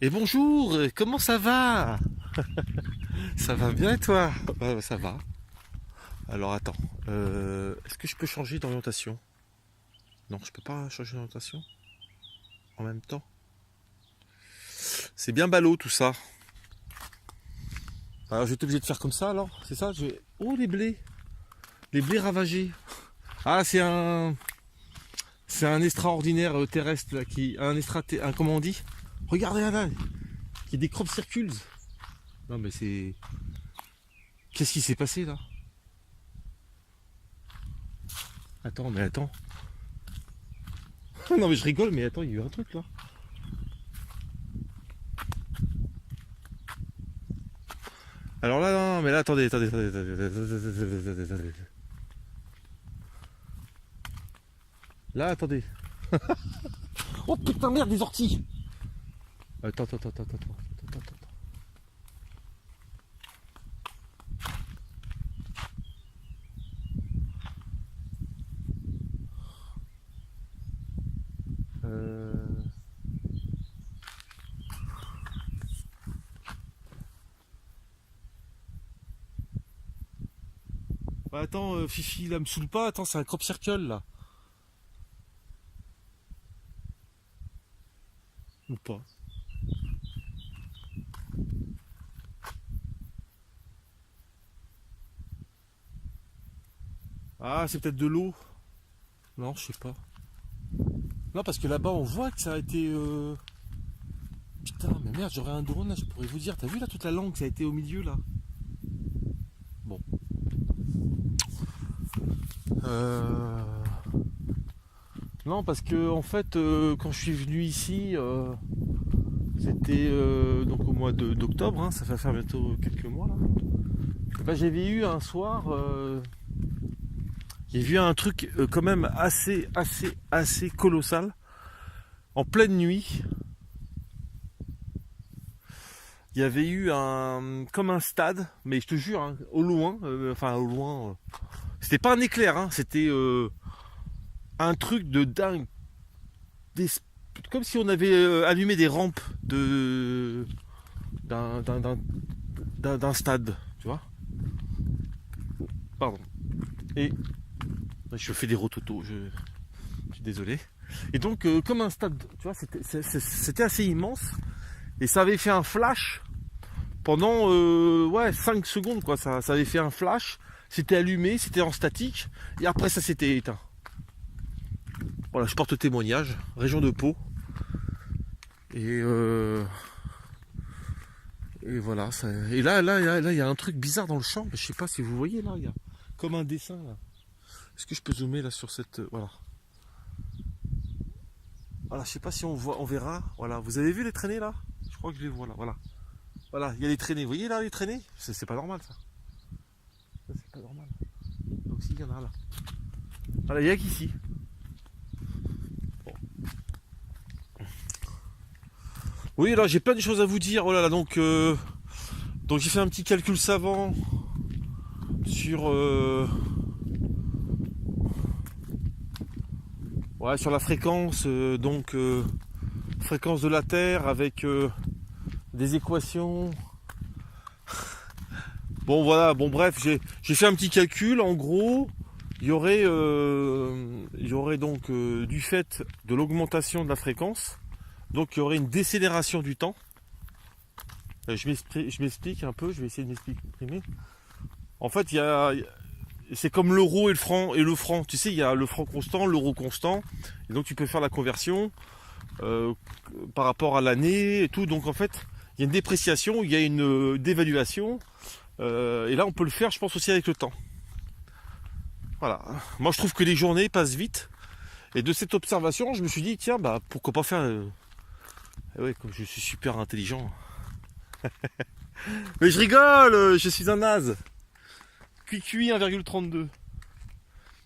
Et bonjour, comment ça va? Ça va bien et toi? Bah, ça va. Alors attends, est-ce que je peux changer d'orientation? Non, je peux pas changer d'orientation en même temps. C'est bien ballot tout ça. Alors je vais être obligé de faire comme ça alors, c'est ça? Oh les blés ravagés. Ah c'est un extraordinaire terrestre là, comment on dit? Regardez là, il y a des crop circles. Non mais c'est, qu'est-ce qui s'est passé là? Attends. Non mais je rigole, mais attends, il y a eu un truc là. Alors là, non, mais là, attendez. Là, attendez. Oh putain, merde, des orties. Attends. Euh... Bah, attends, Fifi, là, me saoule pas. Attends, c'est un crop circle, là. Ou pas. Ah, c'est peut-être de l'eau. Non, je sais pas. Non, parce que là-bas, on voit que ça a été... Putain, mais merde, j'aurais un drone, là, je pourrais vous dire. T'as vu, là, toute la langue, ça a été au milieu, là. Bon. Euh... Non, parce que, en fait, quand je suis venu ici... C'était donc au mois d'octobre, hein, ça va faire bientôt quelques mois là. Et ben, j'avais eu un soir, j'ai vu un truc quand même assez colossal. En pleine nuit, il y avait eu comme un stade, mais je te jure, hein, au loin, c'était pas un éclair, hein, c'était un truc de dingue, des- comme si on avait allumé des rampes d'un, d'un, d'un, d'un stade, tu vois. Pardon. Et je fais des rototos, je suis désolé. Et donc, comme un stade, tu vois, c'était assez immense. Et ça avait fait un flash pendant 5 secondes, quoi. Ça avait fait un flash, c'était allumé, c'était en statique. Et après, ça s'était éteint. Voilà, je porte témoignage, région de Pau. Et, et voilà. Et là, il y a un truc bizarre dans le champ. Je sais pas si vous voyez, là, il y a comme un dessin, là. Est-ce que je peux zoomer, là, sur cette... voilà. Voilà, je sais pas si on voit, on verra. Voilà, vous avez vu les traînées là? Je crois que je les vois là. Voilà, voilà, il y a les traînées. Vous voyez là les traînées? C'est pas normal ça. Ça, c'est pas normal. Donc si, il y en a là. Voilà, il y a qu'ici. Bon. Oui, là j'ai plein de choses à vous dire. Oh là là, donc j'ai fait un petit calcul savant sur sur la fréquence fréquence de la Terre avec des équations. Bon voilà, bon bref, j'ai fait un petit calcul. En gros, il y aurait donc du fait de l'augmentation de la fréquence, donc il y aurait une décélération du temps. Je m'explique un peu, je vais essayer de m'exprimer. En fait, c'est comme l'euro et le franc. Tu sais, il y a le franc constant, l'euro constant, et donc tu peux faire la conversion euh, par rapport à l'année et tout. Donc en fait, il y a une dépréciation, il y a une dévaluation. Et là, on peut le faire, je pense, aussi avec le temps. Voilà. Moi, je trouve que les journées passent vite. Et de cette observation, je me suis dit, tiens, bah, pourquoi pas faire... ouais, comme je suis super intelligent. Mais je rigole, je suis un naze. QQ 1,32.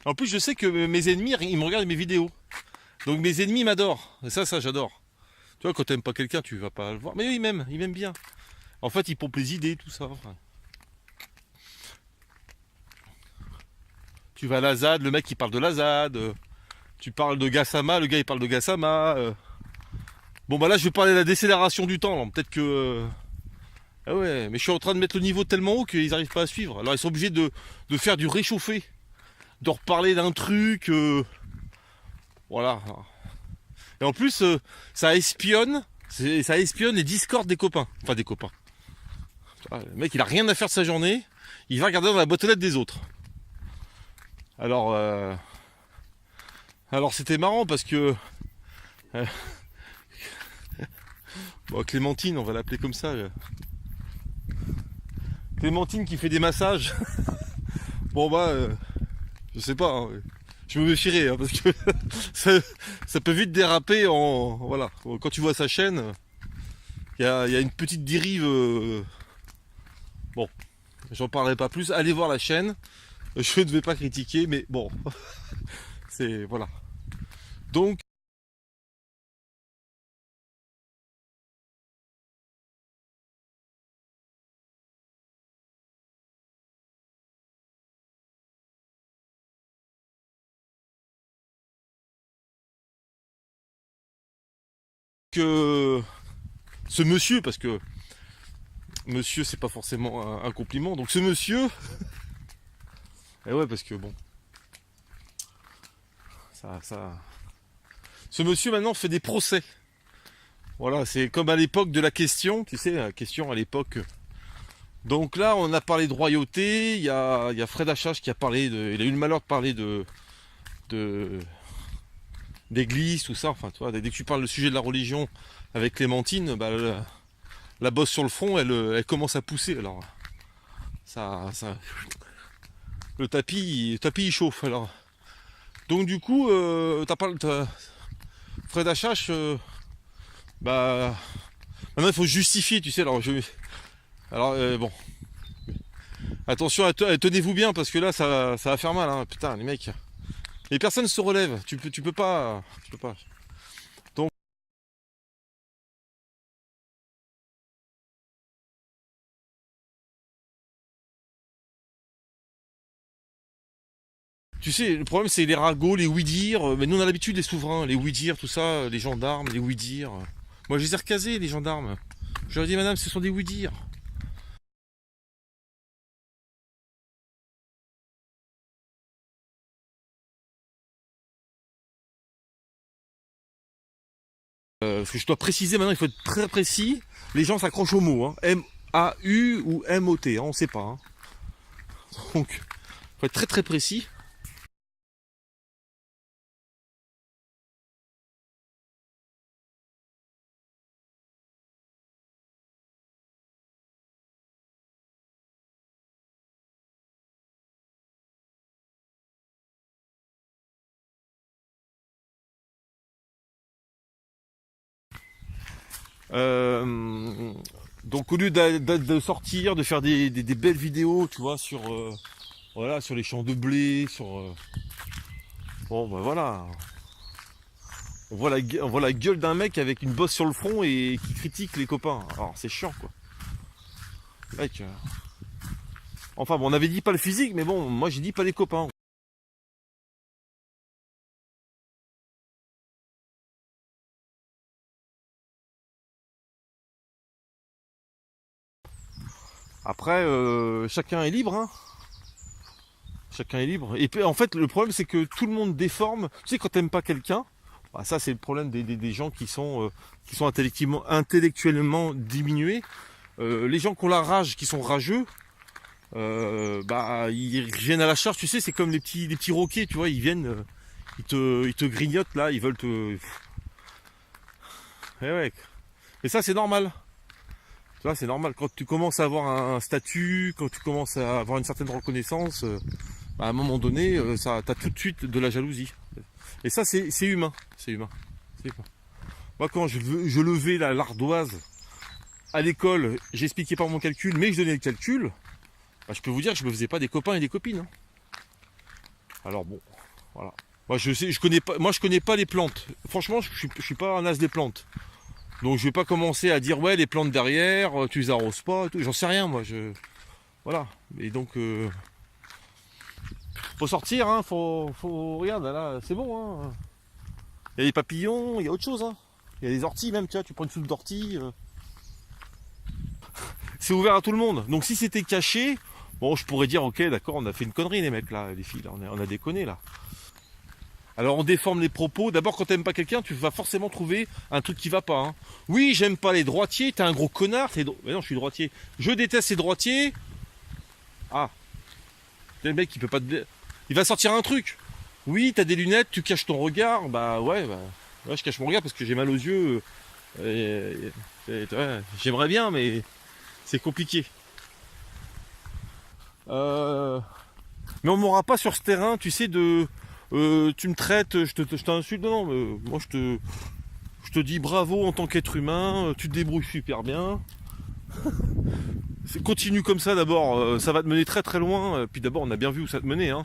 En plus, je sais que mes ennemis, ils me regardent mes vidéos. Donc mes ennemis m'adorent. Et ça, j'adore. Tu vois, quand t'aimes pas quelqu'un, tu vas pas le voir. Mais eux, ils m'aiment bien. En fait, ils pompent les idées, tout ça. Enfin, tu vas à la ZAD, le mec, il parle de la ZAD. Tu parles de Gassama, le gars, il parle de Gassama. Bon bah là je vais parler de la décélération du temps. Peut-être que... Ah ouais, mais je suis en train de mettre le niveau tellement haut qu'ils n'arrivent pas à suivre. Alors ils sont obligés de faire du réchauffé, de reparler d'un truc. Voilà. Et en plus, ça espionne les discords des copains. Enfin des copains. Le mec il a rien à faire de sa journée, il va regarder dans la boîte aux lettres des autres. Alors c'était marrant parce que bon, Clémentine, on va l'appeler comme ça. Clémentine qui fait des massages. Bon bah je sais pas, hein. Je me méfierais hein, parce que ça peut vite déraper en... Voilà, quand tu vois sa chaîne, il y a une petite dérive. Bon, j'en parlerai pas plus. Allez voir la chaîne. Je ne vais pas critiquer, mais bon, c'est... Voilà. Donc... que ce monsieur, parce que monsieur c'est pas forcément un compliment, donc ce monsieur, et ouais parce que bon, ce monsieur maintenant fait des procès. Voilà, c'est comme à l'époque de la question, tu sais, la question à l'époque. Donc là, on a parlé de royauté, il y a Fred Achache qui a parlé de, il a eu le malheur de parler de d'église, tout ça, enfin, tu vois, dès que tu parles du sujet de la religion avec Clémentine, bah, la bosse sur le front, elle commence à pousser, alors, le tapis il chauffe, alors. Donc du coup, Fred Achache, bah, maintenant il faut justifier, tu sais, alors, bon, attention, tenez-vous bien, parce que là, ça va faire mal, hein, putain, les mecs. Les personnes se relèvent, tu peux pas. Donc, tu sais, le problème c'est les ragots, les oui-dire, mais nous on a l'habitude les souverains, les oui-dire, tout ça, les gendarmes, les oui-dire. Moi je les ai recasés, les gendarmes. Je leur ai dit, madame, ce sont des oui-dire. Parce que je dois préciser maintenant, il faut être très précis. Les gens s'accrochent au mot, hein. M-A-U ou M-O-T, hein, on sait pas. Hein. Donc, il faut être très très précis. Euh, donc au lieu de sortir, de faire des belles vidéos, tu vois, sur voilà, sur les champs de blé, sur bon ben voilà, on voit la gueule d'un mec avec une bosse sur le front et qui critique les copains. Alors c'est chiant quoi. Mec, enfin bon, on avait dit pas le physique, mais bon, moi j'ai dit pas les copains. Après, chacun est libre, hein. Chacun est libre. Et puis en fait, le problème c'est que tout le monde déforme. Tu sais, quand t'aimes pas quelqu'un, bah, ça c'est le problème des gens qui sont intellectuellement diminués. Les gens qui ont la rage, qui sont rageux, bah ils viennent à la charge. Tu sais, c'est comme les petits roquets, tu vois, ils viennent, ils te grignotent là, ils veulent te. Eh ouais. Et ça c'est normal. Tu vois, c'est normal. Quand tu commences à avoir un statut, quand tu commences à avoir une certaine reconnaissance, bah, à un moment donné, t'as tout de suite de la jalousie. Et ça, c'est humain. C'est humain. C'est humain. Moi, quand je levais l'ardoise à l'école, j'expliquais pas mon calcul, mais je donnais le calcul, bah, je peux vous dire que je me faisais pas des copains et des copines. Hein. Alors bon, voilà. Moi, je connais pas les plantes. Franchement, je suis pas un as des plantes. Donc je vais pas commencer à dire ouais les plantes derrière, tu les arroses pas, j'en sais rien moi. Voilà. Et donc faut sortir, hein, faut regarde là, c'est bon. Hein. Il y a des papillons, il y a autre chose. Hein. Il y a des orties même, tu vois, tu prends une soupe d'ortie. C'est ouvert à tout le monde. Donc si c'était caché, bon, je pourrais dire, ok, d'accord, on a fait une connerie les mecs là, les filles, là, on a déconné là. Alors on déforme les propos. D'abord, quand t'aimes pas quelqu'un, tu vas forcément trouver un truc qui va pas. Hein. Oui, j'aime pas les droitiers, t'es un gros connard. Mais non, je suis droitier. Je déteste les droitiers. Ah, le mec, il peut pas te... Il va sortir un truc. Oui, t'as des lunettes, tu caches ton regard. Bah ouais, je cache mon regard parce que j'ai mal aux yeux. Ouais, j'aimerais bien, mais c'est compliqué. Mais on m'aura pas sur ce terrain, tu sais, de... tu me traites, je t'insulte, non, moi je te dis bravo en tant qu'être humain, tu te débrouilles super bien. Continue comme ça d'abord, ça va te mener très très loin, puis d'abord on a bien vu où ça te menait, hein.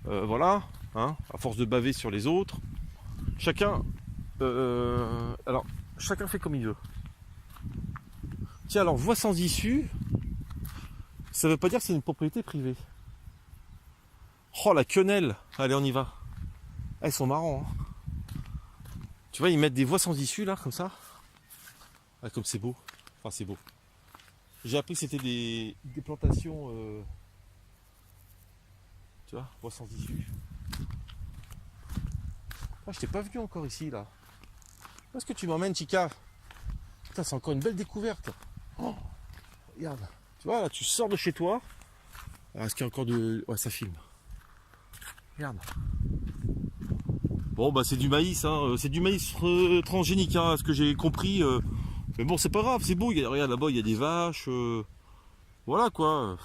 Voilà, hein, à force de baver sur les autres. Chacun, alors, chacun fait comme il veut. Tiens, alors, voie sans issue, ça veut pas dire que c'est une propriété privée. Oh, la quenelle. Allez, on y va. Ah, ils sont marrants, hein. Tu vois, ils mettent des voies sans issue, là, comme ça. Ah, comme c'est beau. Enfin, c'est beau. J'ai appris que c'était des plantations... tu vois, voies sans issue. Ah, je t'ai pas vu encore ici, là. Où est-ce que tu m'emmènes, Chica? Putain, c'est encore une belle découverte. Oh, regarde. Tu vois, là, tu sors de chez toi. Alors, est-ce qu'il y a encore de... Ouais, ça filme. Regarde. Bon, bah, c'est du maïs, hein. C'est du maïs transgénique, hein, ce que j'ai compris. Mais bon, c'est pas grave, c'est beau. Regarde, là-bas, il y a des vaches. Voilà, quoi.